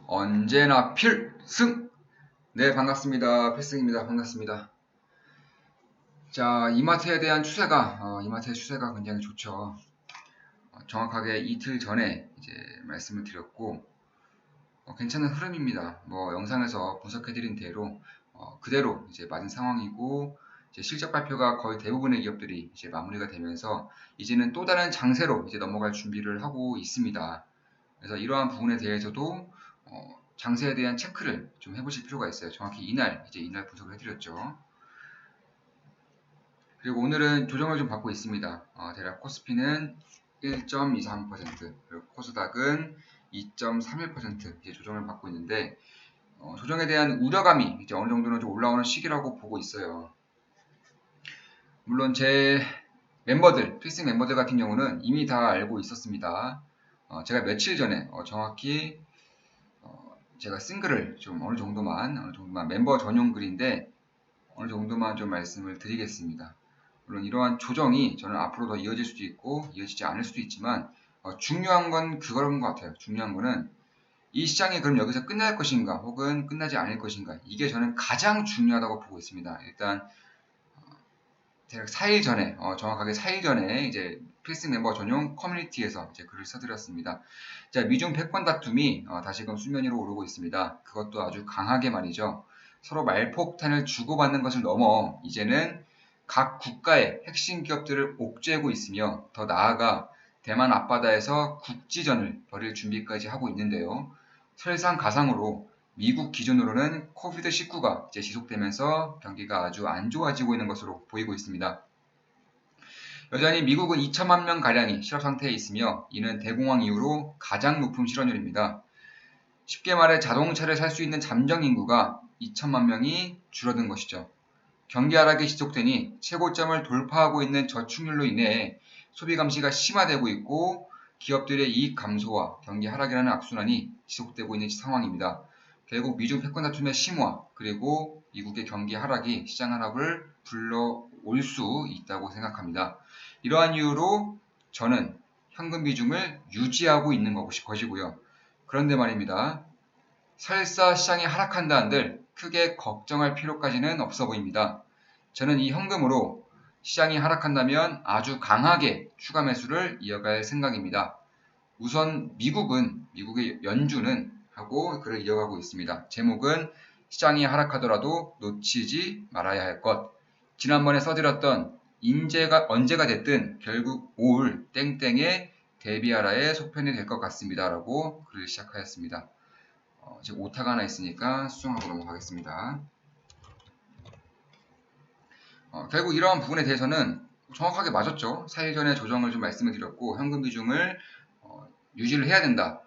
언제나 필승! 네, 반갑습니다. 필승입니다. 반갑습니다. 자, 이마트에 대한 이마트의 추세가 굉장히 좋죠. 정확하게 이틀 전에 이제 말씀을 드렸고, 괜찮은 흐름입니다. 영상에서 분석해드린 대로, 그대로 이제 맞은 상황이고, 이제 실적 발표가 거의 대부분의 기업들이 이제 마무리가 되면서, 이제는 또 다른 장세로 이제 넘어갈 준비를 하고 있습니다. 그래서 이러한 부분에 대해서도 장세에 대한 체크를 좀 해보실 필요가 있어요. 정확히 이날 분석을 해드렸죠. 그리고 오늘은 조정을 좀 받고 있습니다. 대략 코스피는 1.23%, 그리고 코스닥은 2.31% 이제 조정을 받고 있는데, 조정에 대한 우려감이 이제 어느 정도는 좀 올라오는 시기라고 보고 있어요. 물론 제 필승 멤버들 같은 경우는 이미 다 알고 있었습니다. 제가 며칠 전에 정확히 제가 쓴 글을 좀 어느 정도만 멤버 전용 글인데 어느 정도만 좀 말씀을 드리겠습니다. 물론 이러한 조정이 저는 앞으로 더 이어질 수도 있고 이어지지 않을 수도 있지만 중요한 건 그런 것 같아요. 중요한 거는 이 시장이 그럼 여기서 끝날 것인가 혹은 끝나지 않을 것인가, 이게 저는 가장 중요하다고 보고 있습니다. 일단 대략 4일 전에 정확하게 4일 전에 이제 필승 멤버 전용 커뮤니티에서 이제 글을 써드렸습니다. 자, 미중 패권 다툼이 다시금 수면 위로 오르고 있습니다. 그것도 아주 강하게 말이죠. 서로 말폭탄을 주고받는 것을 넘어 이제는 각 국가의 핵심 기업들을 옥죄고 있으며, 더 나아가 대만 앞바다에서 국지전을 벌일 준비까지 하고 있는데요. 설상가상으로 미국 기준으로는 코비드19가 이제 지속되면서 경기가 아주 안 좋아지고 있는 것으로 보이고 있습니다. 여전히 미국은 2천만 명 가량이 실업 상태에 있으며, 이는 대공황 이후로 가장 높은 실업률입니다. 쉽게 말해 자동차를 살 수 있는 잠정 인구가 2천만 명이 줄어든 것이죠. 경기 하락이 지속되니 최고점을 돌파하고 있는 저축률로 인해 소비 감시가 심화되고 있고, 기업들의 이익 감소와 경기 하락이라는 악순환이 지속되고 있는 상황입니다. 결국 미중 패권 다툼의 심화, 그리고 미국의 경기 하락이 시장 하락을 불러올 수 있다고 생각합니다. 이러한 이유로 저는 현금 비중을 유지하고 있는 것이고요. 그런데 말입니다. 설사 시장이 하락한다 한들 크게 걱정할 필요까지는 없어 보입니다. 저는 이 현금으로 시장이 하락한다면 아주 강하게 추가 매수를 이어갈 생각입니다. 우선 미국의 연준은 하고 글을 이어가고 있습니다. 제목은 시장이 하락하더라도 놓치지 말아야 할 것. 지난번에 써드렸던 인재가 언제가 됐든 결국 올 땡땡에 대비하라의 속편이 될 것 같습니다. 라고 글을 시작하였습니다. 지금 오타가 하나 있으니까 수정하고 넘어가겠습니다. 결국 이러한 부분에 대해서는 정확하게 맞았죠. 4일 전에 조정을 좀 말씀을 드렸고, 현금 비중을 유지를 해야 된다.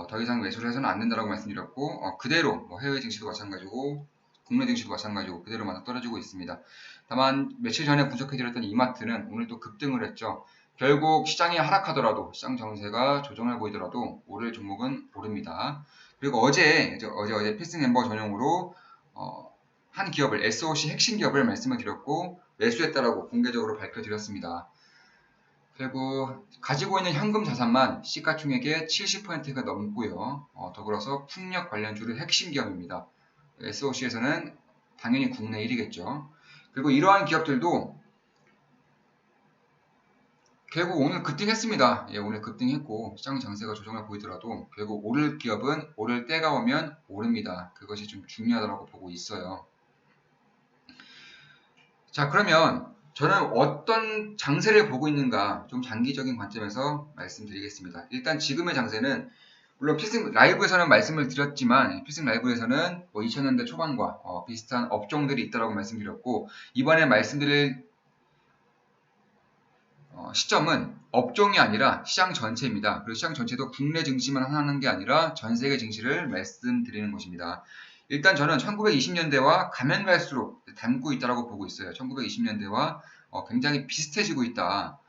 더 이상 매수를 해서는 안 된다라고 말씀드렸고, 그대로 해외 증시도 마찬가지고 국내 증시도 마찬가지고 그대로 맞아 떨어지고 있습니다. 다만 며칠 전에 분석해드렸던 이마트는 오늘 또 급등을 했죠. 결국 시장이 하락하더라도, 시장 정세가 조정을 보이더라도 오를 종목은 오릅니다. 그리고 어제 필승 멤버 전용으로 한 기업을, SOC 핵심 기업을 말씀을 드렸고 매수했다라고 공개적으로 밝혀드렸습니다. 그리고 가지고 있는 현금 자산만 시가총액의 70%가 넘고요. 더불어서 풍력 관련주를 핵심 기업입니다. SOC에서는 당연히 국내 1위겠죠. 그리고 이러한 기업들도 결국 오늘 급등했습니다. 오늘 급등했고 시장 장세가 조정을 보이더라도 결국 오를 기업은 오를 때가 오면 오릅니다. 그것이 좀 중요하다고 보고 있어요. 자, 그러면 저는 어떤 장세를 보고 있는가 좀 장기적인 관점에서 말씀드리겠습니다. 일단 지금의 장세는 물론 필승 라이브에서는 말씀을 드렸지만, 필승 라이브에서는 2000년대 초반과 비슷한 업종들이 있다고 말씀드렸고, 이번에 말씀드릴 시점은 업종이 아니라 시장 전체입니다. 그리고 시장 전체도 국내 증시만 하는 게 아니라 전 세계 증시를 말씀드리는 것입니다. 일단 저는 1920년대와 가면 갈수록 닮고 있다고 보고 있어요. 1920년대와 굉장히 비슷해지고 있다.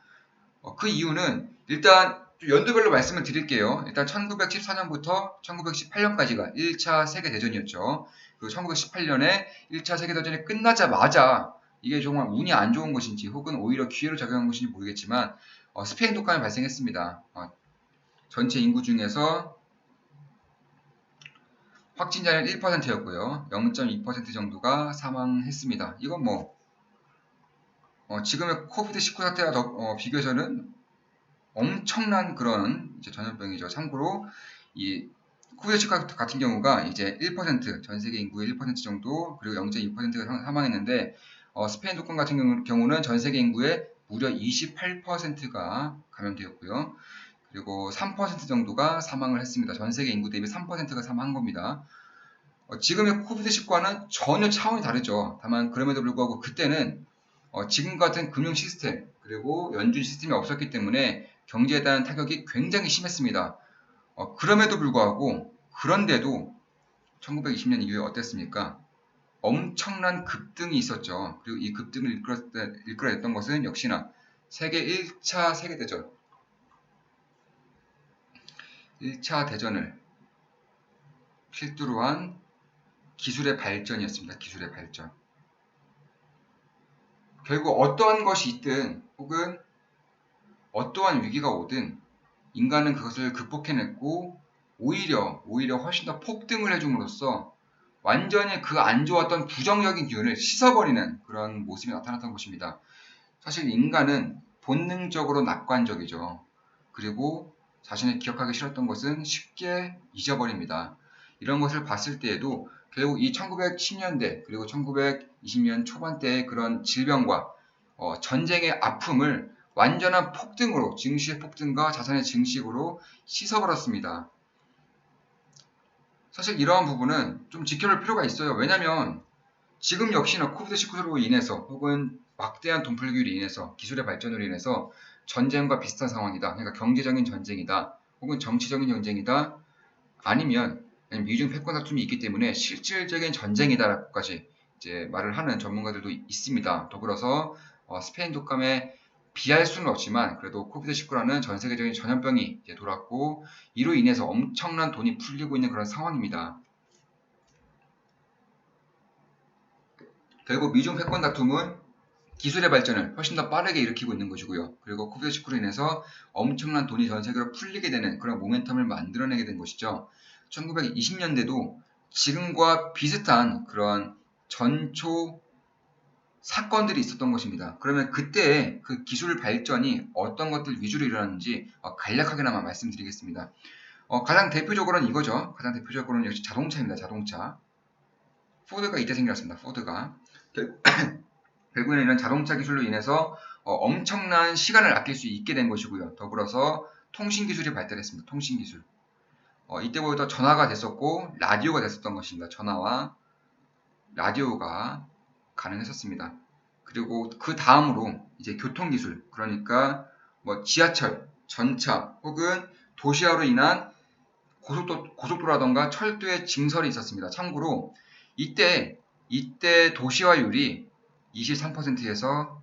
그 이유는 일단 연도별로 말씀을 드릴게요. 일단 1914년부터 1918년까지가 1차 세계대전이었죠. 그 1918년에 1차 세계대전이 끝나자마자 이게 정말 운이 안 좋은 것인지 혹은 오히려 기회로 작용한 것인지 모르겠지만 스페인 독감이 발생했습니다. 전체 인구 중에서 확진자는 1%였고요. 0.2% 정도가 사망했습니다. 이건 뭐 지금의 코비드-19 사태와 비교해서는 엄청난 그런 이제 전염병이죠. 참고로 이 코비드-19 같은 경우가 이제 1%, 전 세계 인구의 1% 정도, 그리고 0.2%가 사망했는데 스페인 독감 같은 경우는 전 세계 인구의 무려 28%가 감염되었고요. 그리고 3% 정도가 사망을 했습니다. 전 세계 인구 대비 3%가 사망한 겁니다. 지금의 코비드-19와는 전혀 차원이 다르죠. 다만 그럼에도 불구하고 그때는 지금 같은 금융 시스템 그리고 연준 시스템이 없었기 때문에 경제에 대한 타격이 굉장히 심했습니다. 그럼에도 불구하고 그런데도 1920년 이후에 어땠습니까? 엄청난 급등이 있었죠. 그리고 이 급등을 이끌어냈던 것은 역시나 세계 1차 세계대전 1차 대전을 필두로 한 기술의 발전이었습니다. 기술의 발전. 결국 어떠한 것이 있든 혹은 어떠한 위기가 오든 인간은 그것을 극복해냈고 오히려 훨씬 더 폭등을 해줌으로써 완전히 그 안 좋았던 부정적인 기운을 씻어버리는 그런 모습이 나타났던 것입니다. 사실 인간은 본능적으로 낙관적이죠. 그리고 자신이 기억하기 싫었던 것은 쉽게 잊어버립니다. 이런 것을 봤을 때에도 결국 이 1910년대 그리고 1920년 초반대의 그런 질병과 전쟁의 아픔을 완전한 폭등으로, 증시의 폭등과 자산의 증식으로 씻어버렸습니다. 사실 이러한 부분은 좀 지켜볼 필요가 있어요. 왜냐하면 지금 역시나 코비드-19로 인해서 혹은 막대한 돈풀기로 인해서 기술의 발전으로 인해서 전쟁과 비슷한 상황이다. 그러니까 경제적인 전쟁이다. 혹은 정치적인 전쟁이다. 아니면 미중 패권 다툼이 있기 때문에 실질적인 전쟁이다라고까지 이제 말을 하는 전문가들도 있습니다. 더불어서 스페인 독감에 비할 수는 없지만 그래도 코비드-19라는 전 세계적인 전염병이 이제 돌았고 이로 인해서 엄청난 돈이 풀리고 있는 그런 상황입니다. 결국 미중 패권 다툼은 기술의 발전을 훨씬 더 빠르게 일으키고 있는 것이고요. 그리고 코비드-19로 인해서 엄청난 돈이 전 세계로 풀리게 되는 그런 모멘텀을 만들어내게 된 것이죠. 1920년대도 지금과 비슷한 그런 전초 사건들이 있었던 것입니다. 그러면 그때 그 기술 발전이 어떤 것들 위주로 일어났는지 간략하게나마 말씀드리겠습니다. 가장 대표적으로는 이거죠. 가장 대표적으로는 역시 자동차입니다. 자동차. 포드가 이때 생겼습니다. 포드가. 결국에는 이런 자동차 기술로 인해서 엄청난 시간을 아낄 수 있게 된 것이고요. 더불어서 통신 기술이 발달했습니다. 통신 기술. 이때부터 전화가 됐었고 라디오가 됐었던 것입니다. 전화와 라디오가 가능했었습니다. 그리고 그 다음으로 이제 교통 기술, 그러니까 뭐 지하철, 전차 혹은 도시화로 인한 고속도로라던가 철도의 증설이 있었습니다. 참고로 이때 도시화율이 23%에서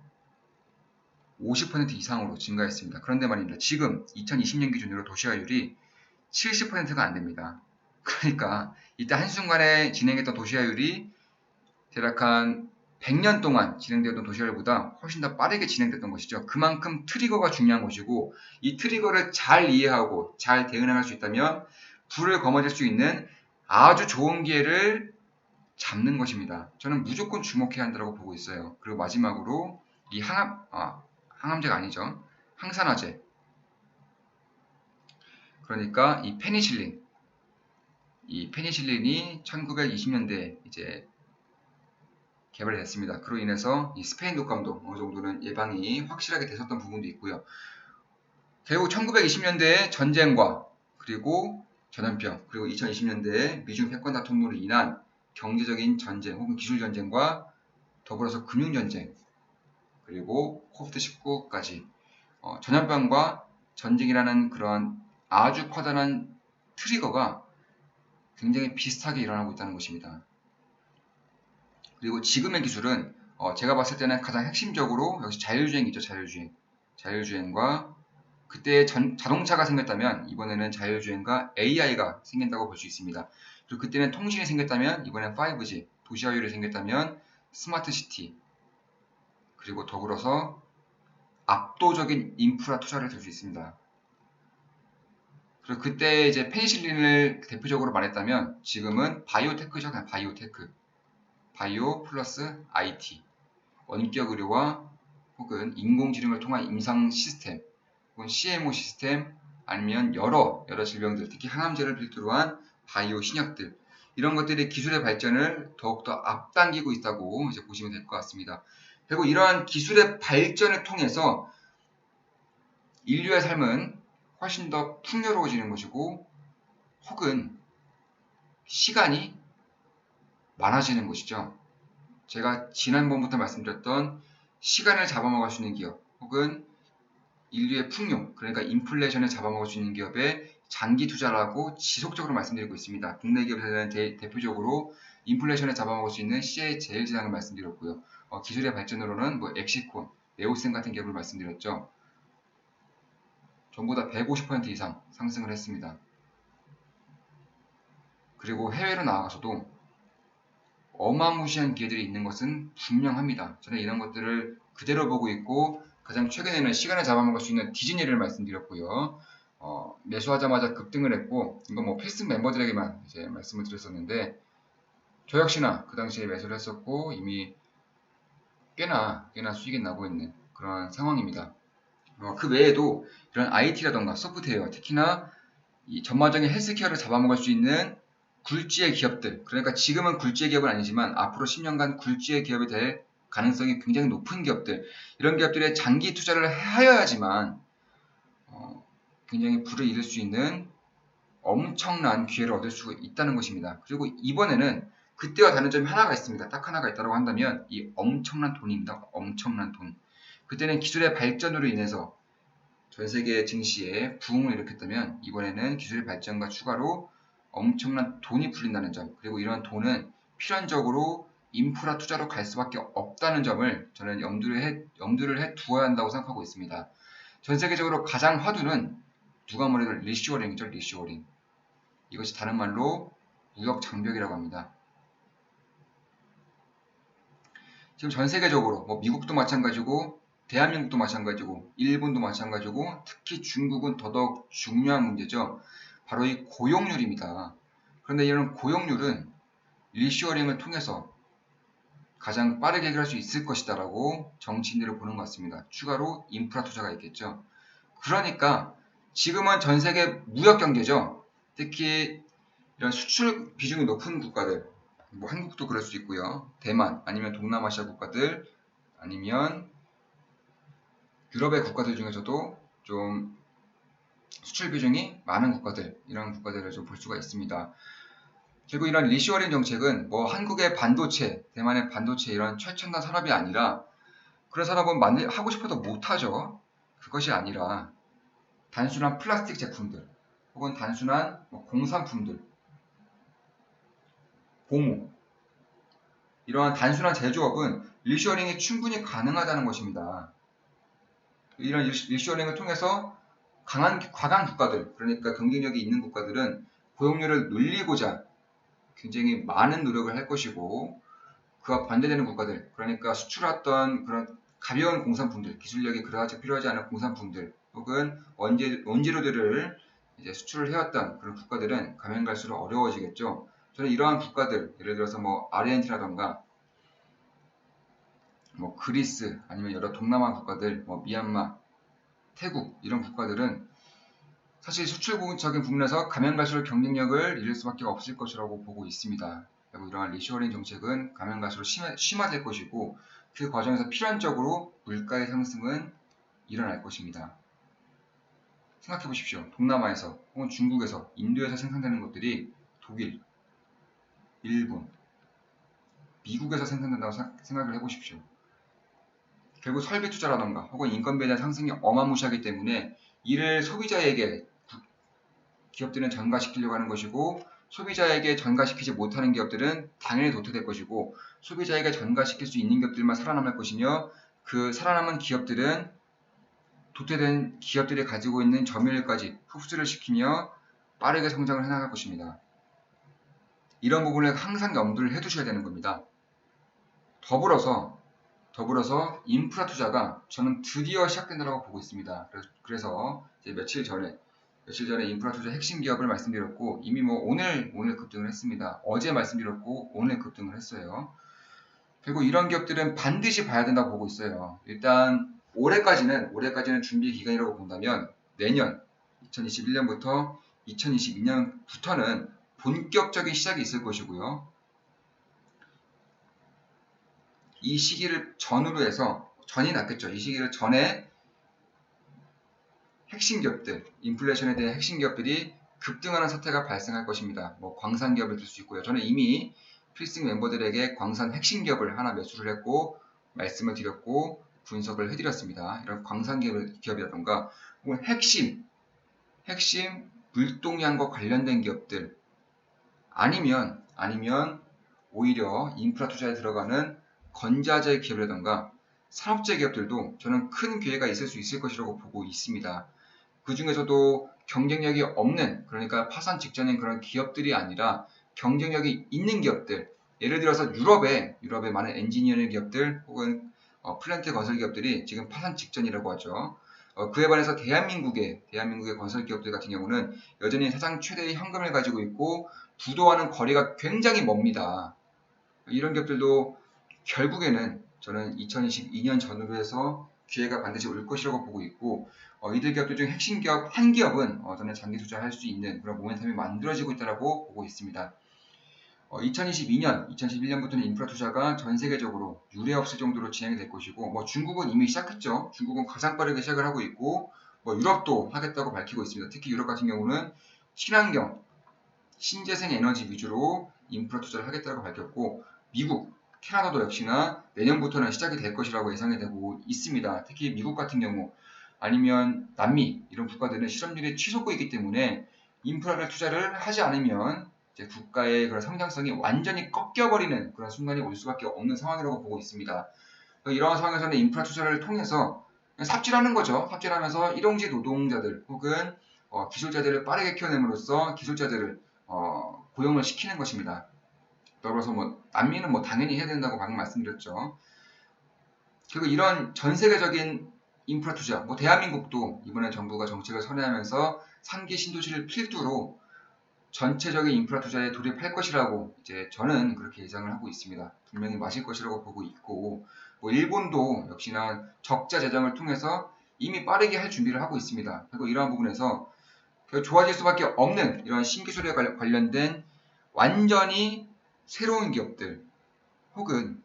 50% 이상으로 증가했습니다. 그런데 말입니다. 지금 2020년 기준으로 도시화율이 70%가 안 됩니다. 그러니까 이때 한순간에 진행했던 도시화율이 대략 한 100년 동안 진행되었던 도시화율보다 훨씬 더 빠르게 진행됐던 것이죠. 그만큼 트리거가 중요한 것이고 이 트리거를 잘 이해하고 잘 대응할 수 있다면 불을 거머쥘 수 있는 아주 좋은 기회를 잡는 것입니다. 저는 무조건 주목해야 한다고 보고 있어요. 그리고 마지막으로 이 항암제가 아니죠. 항산화제. 그러니까 이 페니실린이 1920년대에 이제 개발이 됐습니다. 그로 인해서 이 스페인 독감도 어느 정도는 예방이 확실하게 됐었던 부분도 있고요. 결국 1920년대의 전쟁과 그리고 전염병 그리고 2020년대의 미중 패권 다툼으로 인한 경제적인 전쟁 혹은 기술 전쟁과 더불어서 금융 전쟁 그리고 코비드-19까지 전염병과 전쟁이라는 그런 아주 커다란 트리거가 굉장히 비슷하게 일어나고 있다는 것입니다. 그리고 지금의 기술은 제가 봤을 때는 가장 핵심적으로 역시 자율주행이죠. 자율주행과 그때 자동차가 생겼다면 이번에는 자율주행과 AI가 생긴다고 볼 수 있습니다. 그리고 그때는 통신이 생겼다면 이번엔 5G, 도시화율이 생겼다면 스마트시티 그리고 더불어서 압도적인 인프라 투자를 할 수 있습니다. 그리고 그때 이제 페니실린을 대표적으로 말했다면 지금은 바이오테크죠. 그냥 바이오테크. 바이오 플러스 IT. 원격 의료와 혹은 인공지능을 통한 임상 시스템, 혹은 CMO 시스템, 아니면 여러 질병들, 특히 항암제를 필두로 한 바이오 신약들, 이런 것들이 기술의 발전을 더욱더 앞당기고 있다고 이제 보시면 될 것 같습니다. 그리고 이러한 기술의 발전을 통해서 인류의 삶은 훨씬 더 풍요로워지는 것이고, 혹은 시간이 많아지는 것이죠. 제가 지난번부터 말씀드렸던 시간을 잡아먹을 수 있는 기업, 혹은 인류의 풍요, 그러니까 인플레이션을 잡아먹을 수 있는 기업에 장기 투자라고 지속적으로 말씀드리고 있습니다. 국내 기업에서는 대표적으로 인플레이션을 잡아먹을 수 있는 CA제일제약을 말씀드렸고요. 기술의 발전으로는 뭐 엑시콘, 네오셈 같은 기업을 말씀드렸죠. 전부 다 150% 이상 상승을 했습니다. 그리고 해외로 나아가서도 어마무시한 기회들이 있는 것은 분명합니다. 저는 이런 것들을 그대로 보고 있고, 가장 최근에는 시간을 잡아먹을 수 있는 디즈니를 말씀드렸고요. 매수하자마자 급등을 했고, 이건 뭐 필승 멤버들에게만 이제 말씀을 드렸었는데, 저 역시나 그 당시에 매수를 했었고 이미 꽤나 수익이 나고 있는 그런 상황입니다. 그 외에도 이런 IT라던가 소프트웨어, 특히나 이 전반적인 헬스케어를 잡아먹을 수 있는 굴지의 기업들, 그러니까 지금은 굴지의 기업은 아니지만 앞으로 10년간 굴지의 기업이 될 가능성이 굉장히 높은 기업들, 이런 기업들의 장기 투자를 하여야지만 굉장히 부를 잃을 수 있는 엄청난 기회를 얻을 수 있다는 것입니다. 그리고 이번에는 그때와 다른 점이 하나가 있습니다. 딱 하나가 있다고 한다면 이 엄청난 돈입니다. 엄청난 돈. 그때는 기술의 발전으로 인해서 전 세계 증시에 부흥을 일으켰다면, 이번에는 기술의 발전과 추가로 엄청난 돈이 풀린다는 점, 그리고 이런 돈은 필연적으로 인프라 투자로 갈 수밖에 없다는 점을 저는 염두를 해 두어야 한다고 생각하고 있습니다. 전 세계적으로 가장 화두는 누가 뭐래도 리쇼어링이죠. 리쇼어링. 이것이 다른 말로 무역 장벽이라고 합니다. 지금 전 세계적으로 뭐 미국도 마찬가지고 대한민국도 마찬가지고 일본도 마찬가지고 특히 중국은 더더욱 중요한 문제죠. 바로 이 고용률입니다. 그런데 이런 고용률은 리쇼어링을 통해서 가장 빠르게 해결할 수 있을 것이다라고 정치인들을 보는 것 같습니다. 추가로 인프라 투자가 있겠죠. 그러니까 지금은 전 세계 무역 경제죠. 특히 이런 수출 비중이 높은 국가들, 뭐 한국도 그럴 수 있고요. 대만, 아니면 동남아시아 국가들, 아니면 유럽의 국가들 중에서도 좀 수출 비중이 많은 국가들, 이런 국가들을 좀 볼 수가 있습니다. 그리고 이런 리쇼어링 정책은 뭐 한국의 반도체, 대만의 반도체 이런 최첨단 산업이 아니라, 그런 산업은 하고 싶어도 못하죠. 그것이 아니라 단순한 플라스틱 제품들, 혹은 단순한 뭐 공산품들, 고무, 이러한 단순한 제조업은 리쇼어링이 충분히 가능하다는 것입니다. 이런 리쇼어링을 통해서 과강 국가들, 그러니까 경쟁력이 있는 국가들은 고용률을 늘리고자 굉장히 많은 노력을 할 것이고, 그와 반대되는 국가들, 그러니까 수출했던 그런 가벼운 공산품들, 기술력이 그다지 필요하지 않은 공산품들, 혹은 원재료들을 이제 수출을 해왔던 그런 국가들은 가면 갈수록 어려워지겠죠. 저는 이러한 국가들, 예를 들어서 뭐 아르헨티나던가 뭐 그리스, 아니면 여러 동남아 국가들, 뭐 미얀마, 태국, 이런 국가들은 사실 수출적인 부분에서 가면 갈수록 경쟁력을 잃을 수밖에 없을 것이라고 보고 있습니다. 그리고 이러한 리쇼어링 정책은 가면 갈수록 심화될 것이고, 그 과정에서 필연적으로 물가의 상승은 일어날 것입니다. 생각해 보십시오. 동남아에서 혹은 중국에서, 인도에서 생산되는 것들이 독일, 일본, 미국에서 생산된다고 생각을 해보십시오. 결국 설비 투자라던가 혹은 인건비에 대한 상승이 어마무시하기 때문에 이를 소비자에게 기업들은 전가시키려고 하는 것이고, 소비자에게 전가시키지 못하는 기업들은 당연히 도태될 것이고, 소비자에게 전가시킬 수 있는 기업들만 살아남을 것이며, 그 살아남은 기업들은 도태된 기업들이 가지고 있는 점유율까지 흡수를 시키며 빠르게 성장을 해나갈 것입니다. 이런 부분을 항상 염두를 해두셔야 되는 겁니다. 더불어서 인프라 투자가 저는 드디어 시작된다고 보고 있습니다. 그래서 이제 며칠 전에 며칠 전에 인프라 투자 핵심 기업을 말씀드렸고 이미 뭐 오늘 급등을 했습니다. 어제 말씀드렸고 오늘 급등을 했어요. 그리고 이런 기업들은 반드시 봐야 된다고 보고 있어요. 일단 올해까지는 준비 기간이라고 본다면 내년 2021년부터 2022년부터는 본격적인 시작이 있을 것이고요. 이 시기를 전후로 해서 전이 낫겠죠. 이 시기를 전에 핵심 기업들, 인플레이션에 대한 핵심 기업들이 급등하는 사태가 발생할 것입니다. 뭐 광산 기업을 들 수 있고요. 저는 이미 필승 멤버들에게 광산 핵심 기업을 하나 매수를 했고 말씀을 드렸고 분석을 해드렸습니다. 이런 광산 기업이라던가 혹은 핵심 물동량과 관련된 기업들 아니면 오히려 인프라 투자에 들어가는 건자재 기업이라던가 산업재 기업들도 저는 큰 기회가 있을 수 있을 것이라고 보고 있습니다. 그 중에서도 경쟁력이 없는, 그러니까 파산 직전인 그런 기업들이 아니라 경쟁력이 있는 기업들, 예를 들어서 유럽의 많은 엔지니어링 기업들 혹은 플랜트 건설 기업들이 지금 파산 직전이라고 하죠. 그에 반해서 대한민국의 건설 기업들 같은 경우는 여전히 사상 최대의 현금을 가지고 있고 부도와는 거리가 굉장히 멉니다. 이런 기업들도 결국에는 저는 2022년 전후로 해서 기회가 반드시 올 것이라고 보고 있고 이들 기업들 중 핵심 기업 한 기업은 저는 장기 투자할 수 있는 그런 모멘텀이 만들어지고 있다고 보고 있습니다. 2021년부터는 인프라 투자가 전 세계적으로 유례 없을 정도로 진행이 될 것이고 뭐 중국은 이미 시작했죠. 중국은 가장 빠르게 시작을 하고 있고 뭐 유럽도 하겠다고 밝히고 있습니다. 특히 유럽 같은 경우는 친환경, 신재생 에너지 위주로 인프라 투자를 하겠다고 밝혔고 미국, 캐나다도 역시나 내년부터는 시작이 될 것이라고 예상이 되고 있습니다. 특히 미국 같은 경우 아니면 남미 이런 국가들은 실업률이 치솟고있기 때문에 인프라를 투자를 하지 않으면 이제 국가의 그런 성장성이 완전히 꺾여버리는 그런 순간이 올 수밖에 없는 상황이라고 보고 있습니다. 이러한 상황에서는 인프라 투자를 통해서 삽질하는 거죠. 삽질하면서 일용직 노동자들 혹은 기술자들을 빠르게 키워냄으로써 기술자들을 고용을 시키는 것입니다. 더불어서 뭐 남미는 뭐 당연히 해야 된다고 방금 말씀드렸죠. 그리고 이런 전 세계적인 인프라 투자, 뭐 대한민국도 이번에 정부가 정책을 선회하면서 3기 신도시를 필두로 전체적인 인프라 투자에 돌입할 것이라고 이제 저는 그렇게 예상을 하고 있습니다. 분명히 맞을 것이라고 보고 있고, 뭐 일본도 역시나 적자 재정을 통해서 이미 빠르게 할 준비를 하고 있습니다. 그리고 이러한 부분에서 좋아질 수밖에 없는 이런 신기술에 관련된 완전히 새로운 기업들 혹은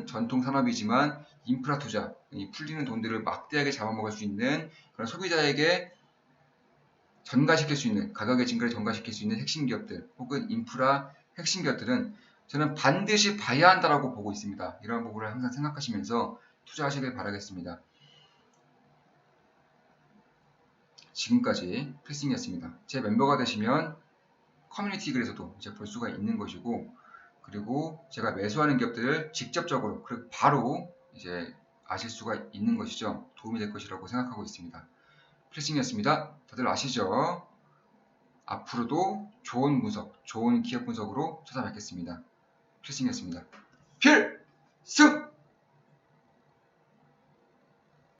전통 산업이지만 인프라 투자, 이 풀리는 돈들을 막대하게 잡아먹을 수 있는 그런 소비자에게 전가시킬 수 있는 가격의 증가를 전가시킬 수 있는 핵심 기업들 혹은 인프라 핵심 기업들은 저는 반드시 봐야 한다라고 보고 있습니다. 이러한 부분을 항상 생각하시면서 투자하시길 바라겠습니다. 지금까지 필승이었습니다. 제 멤버가 되시면 커뮤니티 글에서도 이제 볼 수가 있는 것이고 그리고 제가 매수하는 기업들을 직접적으로 바로 이제 아실 수가 있는 것이죠. 도움이 될 것이라고 생각하고 있습니다. 필승이었습니다. 다들 아시죠? 앞으로도 좋은 분석, 좋은 기업 분석으로 찾아뵙겠습니다. 필승이었습니다. 필승!